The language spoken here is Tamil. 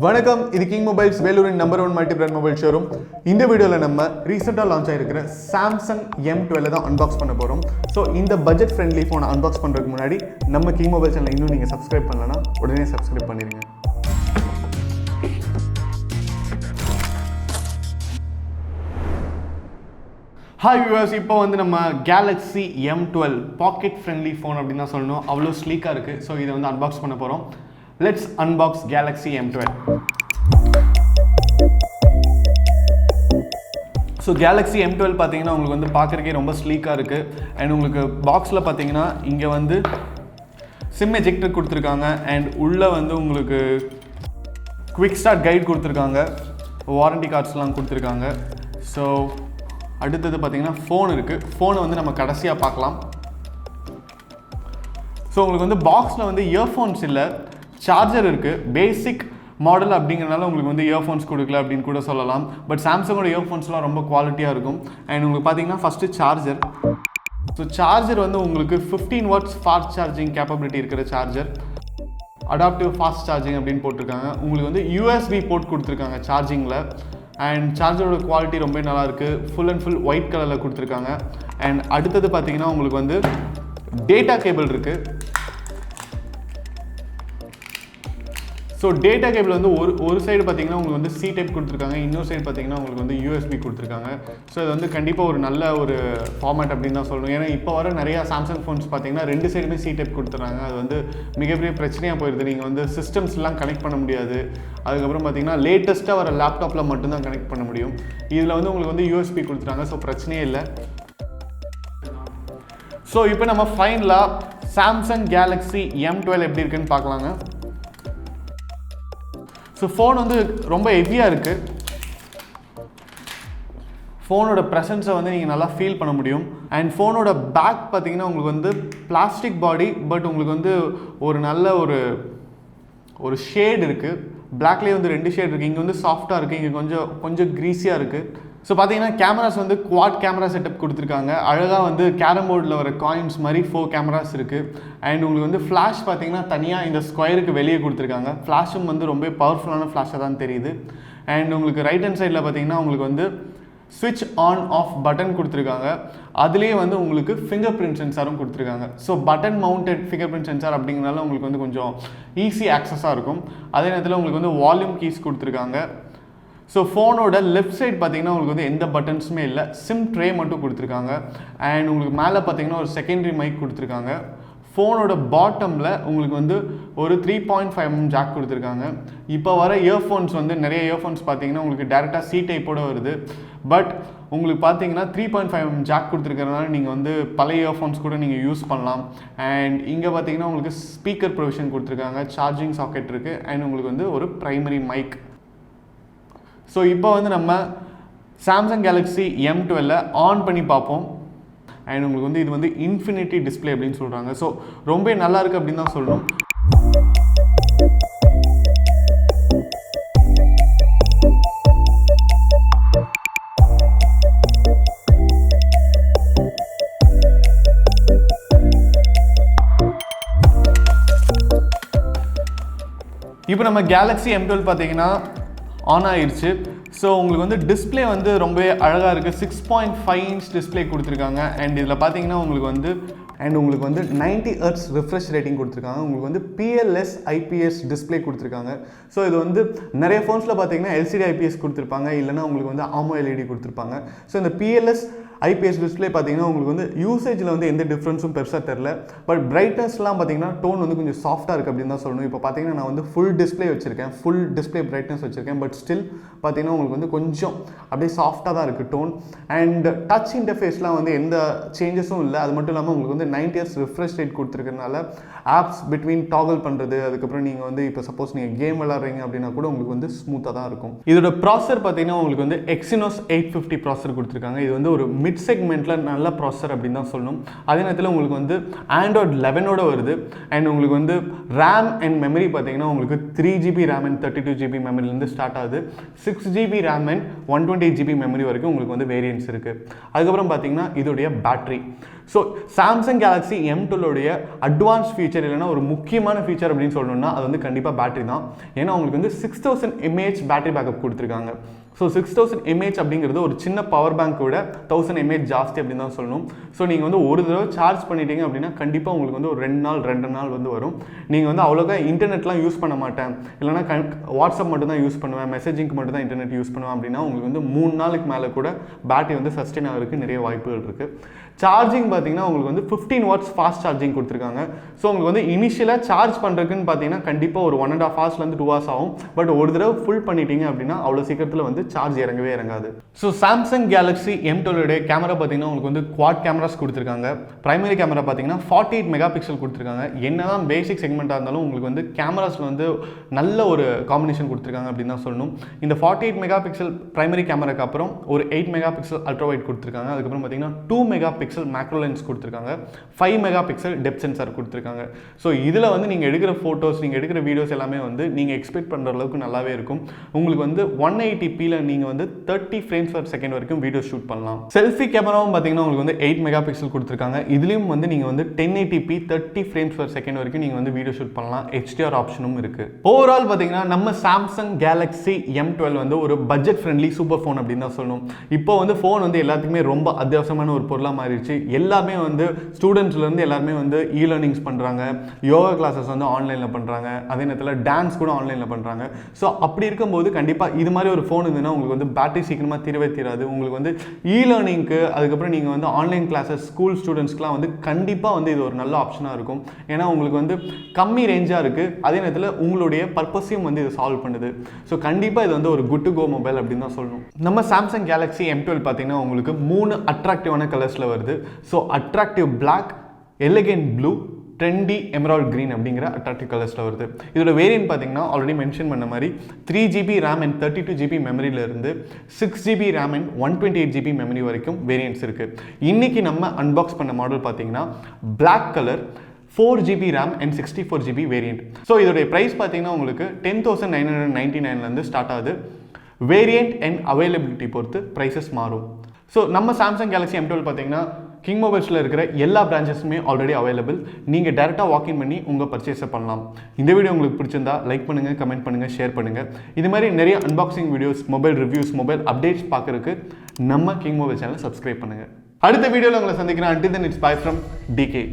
வணக்கம், இது கிங் மொபைல்ஸ் வேலூரின் number 1 multi brand mobile showroom. இந்த வீடியோவில் நம்ம ரீசெண்டாக லான்ச் ஆகிருக்கிற சாம்சங் M12 தான் அன்பாக்ஸ் பண்ண போகிறோம். ஸோ இந்த பட்ஜெட் ஃப்ரெண்ட்லி ஃபோனை அன்பாக்ஸ் பண்ணுறதுக்கு முன்னாடி நம்ம கிங் மொபைல் சேனலை இன்னும் நீங்கள் சப்ஸ்கிரைப் பண்ணலன்னா உடனே சப்ஸ்கிரைப் பண்ணிடுங்க. ஹாய் வியூவர்ஸ், இப்போ வந்து நம்ம Galaxy M12 packet friendly phone அப்படின்னு தான் சொல்லணும். அவ்வளோ ஸ்லீக்காக இருக்குது. ஸோ இதை வந்து அன்பாக்ஸ் பண்ண போகிறோம். Let's unbox Galaxy M12. So Galaxy M12 பார்த்தீங்கன்னா உங்களுக்கு வந்து பார்க்குறக்கே ரொம்ப ஸ்லீக்காக இருக்குது. அண்ட் உங்களுக்கு பாக்ஸில் பார்த்தீங்கன்னா இங்கே வந்து சிம் எஜெக்டர் கொடுத்துருக்காங்க. அண்ட் உள்ளே வந்து உங்களுக்கு குவிக் ஸ்டார்ட் கைட் கொடுத்துருக்காங்க, வாரண்டி கார்ட்ஸ்லாம் கொடுத்துருக்காங்க. ஸோ அடுத்தது பார்த்தீங்கன்னா ஃபோன் இருக்குது. ஃபோனை வந்து நம்ம கடைசியாக பார்க்கலாம். ஸோ உங்களுக்கு வந்து பாக்ஸில் வந்து இயர்ஃபோன்ஸ் இல்லை, சார்ஜர் இருக்குது. பேசிக் மாடல் அப்படிங்கிறனால உங்களுக்கு வந்து இயர்ஃபோன்ஸ் கொடுக்கல அப்படின்னு கூட சொல்லலாம். பட் சாம்சங்கோட இயர்ஃபோன்ஸ்லாம் ரொம்ப குவாலிட்டியாக இருக்கும். அண்ட் உங்களுக்கு பார்த்தீங்கன்னா ஃபஸ்ட்டு சார்ஜர். ஸோ சார்ஜர் வந்து உங்களுக்கு 15 வாட்ஸ் ஃபாஸ்ட் சார்ஜிங் கேப்பபிலிட்டி இருக்கிற சார்ஜர். அடாப்டிவ் ஃபாஸ்ட் சார்ஜிங் அப்படின்னு போட்டிருக்காங்க. உங்களுக்கு வந்து USB போர்ட் கொடுத்துருக்காங்க சார்ஜிங்கில். அண்ட் சார்ஜரோட குவாலிட்டி ரொம்ப நல்லாயிருக்கு. ஃபுல் அண்ட் ஃபுல் ஒயிட் கலரில் கொடுத்துருக்காங்க. அண்ட் அடுத்தது பார்த்தீங்கன்னா உங்களுக்கு வந்து டேட்டா கேபிள் இருக்குது. ஸோ டேட்டா கேபிள் வந்து ஒரு சைடு பார்த்தீங்கன்னா உங்களுக்கு வந்து C டைப் கொடுத்துருக்காங்க, இன்னொரு சைடு பார்த்தீங்கன்னா உங்களுக்கு வந்து USB கொடுத்துருக்காங்க. ஸோ இது வந்து கண்டிப்பாக ஒரு நல்ல ஒரு ஃபார்மேட் அப்படின்னு தான் சொல்லணும். ஏன்னா இப்போ வர நிறையா சாம்சங் ஃபோன்ஸ் பார்த்தீங்கன்னா 2 சைடுமே C டைப் கொடுத்துட்றாங்க. அது வந்து மிகப்பெரிய பிரச்சனையாக போயிடுது. நீங்கள் வந்து சிஸ்டம்ஸ்லாம் கனெக்ட் பண்ண முடியாது. அதுக்கப்புறம் பார்த்தீங்கன்னா லேட்டஸ்ட்டாக வர லேப்டாப்பில் மட்டும்தான் கனெக்ட் பண்ண முடியும். இதில் வந்து உங்களுக்கு வந்து USB கொடுத்துட்டாங்க. ஸோ பிரச்சனையே இல்லை. ஸோ இப்போ நம்ம ஃபைனலாக சாம்சங் கேலக்ஸி M12 எப்படி இருக்குன்னு பார்க்கலாங்க. ஸோ ஃபோன் வந்து ரொம்ப ஹெவியாக இருக்குது. ஃபோனோட ப்ரெசன்ஸை வந்து நீங்கள் நல்லா ஃபீல் பண்ண முடியும். அண்ட் ஃபோனோட பேக் பார்த்தீங்கன்னா உங்களுக்கு வந்து பிளாஸ்டிக் பாடி, பட் உங்களுக்கு வந்து ஒரு நல்ல ஒரு ஷேட் இருக்குது. பிளாக்லேயே வந்து 2 ஷேட் இருக்குது. இங்கே வந்து சாஃப்டாக இருக்குது, இங்கே கொஞ்சம் க்ரீஸியாக இருக்குது. ஸோ பார்த்தீங்கன்னா கேமராஸ் வந்து குவாட் கேமரா செட்டப் கொடுத்துருக்காங்க. அழகாக வந்து கேரம் போர்டில் வர காயின்ஸ் மாதிரி 4 கேமராஸ் இருக்குது. அண்ட் உங்களுக்கு வந்து ஃப்ளாஷ் பார்த்தீங்கன்னா தனியாக இந்த ஸ்கொயருக்கு வெளியே கொடுத்துருக்காங்க. ஃப்ளாஷும் வந்து ரொம்ப பவர்ஃபுல்லான ஃப்ளாஷாக தான் தெரியுது. அண்ட் உங்களுக்கு ரைட் ஹேண்ட் சைடில் பார்த்தீங்கன்னா உங்களுக்கு வந்து ஸ்விட்ச் ஆன் ஆஃப் பட்டன் கொடுத்துருக்காங்க. அதுலேயே வந்து உங்களுக்கு ஃபிங்கர் பிரிண்ட் சென்சாரும் கொடுத்துருக்காங்க. So button mounted finger print sensor அப்படிங்கிறனால உங்களுக்கு வந்து கொஞ்சம் ஈஸி ஆக்சஸாக இருக்கும். அதே நேரத்தில் உங்களுக்கு வந்து வால்யூம் கீஸ் கொடுத்துருக்காங்க. ஸோ ஃபோனோட லெஃப்ட் சைட் பார்த்தீங்கன்னா உங்களுக்கு வந்து எந்த பட்டன்ஸுமே இல்லை, சிம் ட்ரே மட்டும் கொடுத்துருக்காங்க. அண்ட் உங்களுக்கு மேலே பார்த்தீங்கன்னா ஒரு செகண்டரி மைக் கொடுத்துருக்காங்க. ஃபோனோட பாட்டமில் உங்களுக்கு வந்து ஒரு 3.5mm ஜாக் கொடுத்துருக்காங்க. இப்போ வர இயர்ஃபோன்ஸ் வந்து நிறைய இயர்ஃபோன்ஸ் பார்த்தீங்கன்னா உங்களுக்கு டேரெக்டாக C டைப்போடு வருது. பட் உங்களுக்கு பார்த்தீங்கன்னா 3.5mm ஜாக் கொடுத்துருக்கறதுனால நீங்கள் வந்து பழைய இயர்ஃபோன்ஸ் கூட நீங்கள் யூஸ் பண்ணலாம். அண்ட் இங்கே பார்த்தீங்கன்னா உங்களுக்கு ஸ்பீக்கர் ப்ரொவிஷன் கொடுத்துருக்காங்க, சார்ஜிங் சாக்கெட் இருக்குது. அண்ட் உங்களுக்கு வந்து ஒரு ப்ரைமரி மைக். ஸோ இப்போ வந்து நம்ம சாம்சங் கேலக்ஸி M12 ஆன் பண்ணி பார்ப்போம். அண்ட் உங்களுக்கு வந்து இது வந்து இன்ஃபினிட்டி டிஸ்பிளே அப்படின்னு சொல்கிறாங்க. ஸோ ரொம்ப நல்லா இருக்குது அப்படின்னு தான் சொல்லணும். இப்போ நம்ம கேலக்ஸி M12 பார்த்தீங்கன்னா ஆன் ஆயிடுச்சு. ஸோ உங்களுக்கு வந்து டிஸ்பிளே வந்து ரொம்பவே அழகாக இருக்குது. 6.5 இன்ச் டிஸ்பிளே கொடுத்துருக்காங்க. அண்ட் இதில் பார்த்தீங்கன்னா உங்களுக்கு வந்து 90 Hz ரிஃப்ரெஷ் ரேட்டிங் கொடுத்துருக்காங்க. உங்களுக்கு வந்து PLS IPS டிஸ்பிளே கொடுத்துருக்காங்க. ஸோ இது வந்து நிறைய ஃபோன்ஸில் பார்த்தீங்கன்னா LCD IPS கொடுத்துருப்பாங்க, இல்லைனா உங்களுக்கு வந்து AMOLED கொடுத்துருப்பாங்க. ஸோ இந்த PLS IPS டிஸ்பிளே பார்த்தீங்கன்னா உங்களுக்கு வந்து யூசேஜில் வந்து எந்த டிஃப்ரென்ஸும் பெருசாக தெரில. பட் பிரைட்னஸ்லாம் பார்த்தீங்கன்னா டோன் வந்து கொஞ்சம் சாஃப்டாக இருக்குது அப்படின்னு தான் சொல்லணும். இப்போ பார்த்தீங்கன்னா நான் வந்து ஃபுல் டிஸ்பிளே வச்சுருக்கேன், ஃபுல் டிஸ்பிளே பிரைட்னஸ் வச்சுருக்கேன். பட் ஸ்டில் பார்த்தீங்கன்னா உங்களுக்கு வந்து கொஞ்சம் அப்படியே சாஃப்டாக தான் இருக்குது டோன். அண்ட் டச் இன்டர்ஃபேஸ்லாம் வந்து எந்த சேஞ்சஸும் இல்லை. அது மட்டும் இல்லாமல் உங்களுக்கு வந்து 90 Hz ரிஃப்ரெஷ் ரேட் கொடுத்துருக்கறனால ஆப்ஸ் பிட்வீன் டாகல் பண்ணுறது, அதுக்கப்புறம் நீங்கள் வந்து இப்போ சப்போஸ் நீங்கள் கேம் விளாட்றீங்க அப்படின்னா கூட உங்களுக்கு வந்து ஸ்மூத்தாக தான் இருக்கும். இதோட ப்ராசர் பார்த்தீங்கன்னா உங்களுக்கு வந்து Exynos 850 ப்ராசர் கொடுத்துருக்காங்க. இது வந்து ஒரு மிட் செக்மெண்ட்டில் நல்ல ப்ராசர் அப்படின்னு தான் சொல்லணும். அதே நேரத்தில் உங்களுக்கு வந்து Android 11ஓட வருது. அண்ட் உங்களுக்கு வந்து ரேம் அண்ட் மெமரி பார்த்தீங்கன்னா உங்களுக்கு 3GB RAM and 32GB மெமரிலேருந்து start ஆகுது. 6GB RAM and 128GB memory வரைக்கும் உங்களுக்கு வந்து வேரியன்ஸ் இருக்குது. அதுக்கப்புறம் பார்த்தீங்கன்னா இதோடைய battery. So Samsung Samsung Galaxy M12 உடைய அட்வான்ஸ் ஃபீச்சர் இல்லைனா ஒரு முக்கியமான ஃபீச்சர் அப்படின்னு சொல்லணும்னா அது வந்து கண்டிப்பாக பேட்டரி தான். ஏன்னா உங்களுக்கு வந்து 6000 mAh பேட்டரி பேக்கப் கொடுத்துருக்காங்க. ஸோ 6000 mAh அப்படிங்கிறது ஒரு சின்ன பவர் பேங்க் விட 1000 mAh ஜாஸ்தி அப்படின்னு தான் சொல்லணும். ஸோ நீங்கள் வந்து ஒரு தடவை சார்ஜ் பண்ணிட்டீங்க அப்படின்னா கண்டிப்பாக உங்களுக்கு வந்து ஒரு 2 நாள் வந்து வரும். நீங்கள் வந்து அவ்வளோக்கா இன்டர்நெட்லாம் யூஸ் பண்ண மாட்டேன், இல்லைனா வாட்ஸ்அப் மட்டும் தான் யூஸ் பண்ணுவேன், மெசேஜிங்க்கு மட்டும் தான் இன்டர்நெட் யூஸ் பண்ணுவேன் அப்படின்னா உங்களுக்கு வந்து 3 நாளுக்கு மேலே கூட பேட்டரி வந்து சஸ்டெயின் ஆகிறதுக்கு நிறைய வாய்ப்புகள் இருக்குது. சார்ஜிங் பார்த்தீங்கன்னா உங்களுக்கு வந்து 15 வாட்ஸ் ஃபாஸ்ட் சார்ஜிங் கொடுத்துருக்காங்க. ஸோ உங்களுக்கு வந்து இனிஷியலாக சார்ஜ் பண்ணுறதுக்குன்னு பார்த்தீங்கன்னா கண்டிப்பாக ஒரு 1.5 ஹவர்ஸ்லேருந்து 2 ஹவர்ஸ் ஆகும். பட் ஒரு தடவை ஃபுல் பண்ணிட்டீங்க அப்படின்னா அவ்வளோ சீக்கிரத்தில் வந்து சார்ஜ் இறங்கவே இறங்காது. So Samsung Galaxy M12 camera பார்த்தீங்கன்னா உங்களுக்கு வந்து குவாட் கேமராஸ் கொடுத்துருக்காங்க. பிரைமரி கேமரா பார்த்தீங்கன்னா 48 மெகா பிக்சல் கொடுத்துருக்காங்க. என்னதான் பேசிக் செக்மெண்ட்டாக இருந்தாலும் உங்களுக்கு வந்து கேமராஸில் வந்து நல்ல ஒரு காம்பினேஷன் கொடுத்துருக்காங்க அப்படின்னு தான் சொல்லணும். இந்த 48 மெகா பிக்சல் பிரைமரி கேமராக்கு அப்புறம் ஒரு 8 மெகா பிக்சல் அல்ட்ரா வைட் கொடுத்துருக்காங்க. அதுக்கப்புறம் பார்த்தீங்கன்னா 2 மெகா பிக்சல் மேக்ரோ லென்ஸ் கொடுத்துருக்காங்க. 5 மெகா பிக்சல் டெப்த் சென்சார் கொடுத்துருக்காங்க. ஸோ இதில் வந்து நீங்கள் எடுக்கிற ஃபோட்டோஸ், நீங்கள் எடுக்கிற வீடியோஸ் எல்லாமே வந்து நீங்கள் எக்ஸ்பெக்ட் பண்ணுற அளவுக்கு நல்லாவே இருக்கும். உங்களுக்கு வந்து 180pல நீங்கள் வந்து 30 frames per second வரைக்கும் வீடியோ ஷூட் பண்ணலாம். செல்ஃபி கேமராவும் பார்த்தீங்கன்னா உங்களுக்கு வந்து 8 மெகா பிக்சல் கொடுத்துருக்காங்க. இதுலேயும் வந்து நீங்கள் வந்து 1080p 30 frames per second வரைக்கும் நீங்கள் வந்து வீடியோ ஷூட் பண்ணலாம். HDR ஆப்ஷனும் இருக்குது. ஓவரால் பார்த்தீங்கன்னா நம்ம சாம்சங் கேலக்ஸி M12 வந்து ஒரு பட்ஜெட் ஃப்ரெண்ட்லி சூப்பர் ஃபோன் அப்படின்னு தான் சொல்லணும். இப்போ வந்து ஃபோன் வந்து எல்லாத்துக்குமே ரொம்ப அத்தியாவசியமான ஒரு பொருளாக மாறிடுச்சு. எல்லாமே வந்து ஸ்டூடெண்ட்ஸ்லேருந்து எல்லாருமே வந்து லேர்னிங்ஸ் பண்ணுறாங்க, யோகா கிளாஸஸ் வந்து ஆன்லைனில் பண்ணுறாங்க, அதே நேரத்தில் டான்ஸ் கூட ஆன்லைனில் பண்ணுறாங்க. ஸோ அப்படி இருக்கும்போது கண்டிப்பாக இது மாதிரி ஒரு ஃபோன் இருந்ததுன்னா உங்களுக்கு வந்து பேட்டரி சீக்கிரமாக தீராது. உங்களுக்கு வந்து லேர்னிங்க்கு அதுக்கப்புறம் நீங்கள் வந்து ஆன்லைன் கிளாஸஸ் ஸ்கூல் ஸ்டூடெண்ட்ஸ்க்குலாம் வந்து கண்டிப்பாக வந்து இது ஒரு நல்ல ஆப்ஷனாக இருக்கும். ஏன்னா உங்களுக்கு வந்து கம்மி ரேஞ்சாக இருக்குது, அதே நேரத்தில் உங்களுடைய பர்பஸையும் வந்து இது சால்வ் பண்ணுது. ஸோ கண்டிப்பாக இது வந்து ஒரு குட் டு கோ மொபைல் அப்படின்னு தான் சொல்லணும். நம்ம சாம்சங் கேலக்ஸி M12 பார்த்தீங்கன்னா உங்களுக்கு 3 அட்ராக்டிவான கலர்ஸில் வருது. So attractive black, elegant blue, trendy emerald green அப்படிங்கிற அட்ராக்டிவ் கலர்ஸில் வருது. இதோட வேரியன்ட் பார்த்தீங்கன்னா ஆல்ரெடி மென்ஷன் பண்ண மாதிரி 3GB RAM அண்ட் 32GB மெமரியிலிருந்து 6GB RAM and 128GB memory வரைக்கும் வேரியன்ட்ஸ் இருக்குது. இன்றைக்கி நம்ம அன்பாக்ஸ் பண்ண மாடல் பார்த்தீங்கன்னா black colour 4GB RAM and 64GB variant. So இதோடைய ப்ரைஸ் பார்த்தீங்கன்னா உங்களுக்கு 10,999 ஸ்டார்ட் ஆகுது. வேரியன்ட் அண்ட் அவைலபிலிட்டி பொறுத்து ப்ரைஸஸ் மாறும். ஸோ நம்ம சாம்சங் கேலக்ஸி M12 பார்த்தீங்கன்னா கிங் மொபைல்ஸில் இருக்கிற எல்லா பிரான்ச்சஸுமே ஆல்ரெடி அவைலபிள். நீங்கள் டேரெக்டாக வாக்கின் பண்ணி உங்கள் பர்ச்சேஸை பண்ணலாம். இந்த வீடியோ உங்களுக்கு பிடிச்சிருந்தா லைக் பண்ணுங்கள், கமெண்ட் பண்ணுங்கள், ஷேர் பண்ணுங்கள். இது மாதிரி நிறைய unboxing videos, mobile reviews, mobile updates பார்க்குறதுக்கு நம்ம கிங் மொபைல் சேனலை சப்ஸ்கிரைப் பண்ணுங்கள். அடுத்த வீடியோவில் உங்களை சந்திக்கிறேன். Until then, it's bye from DK.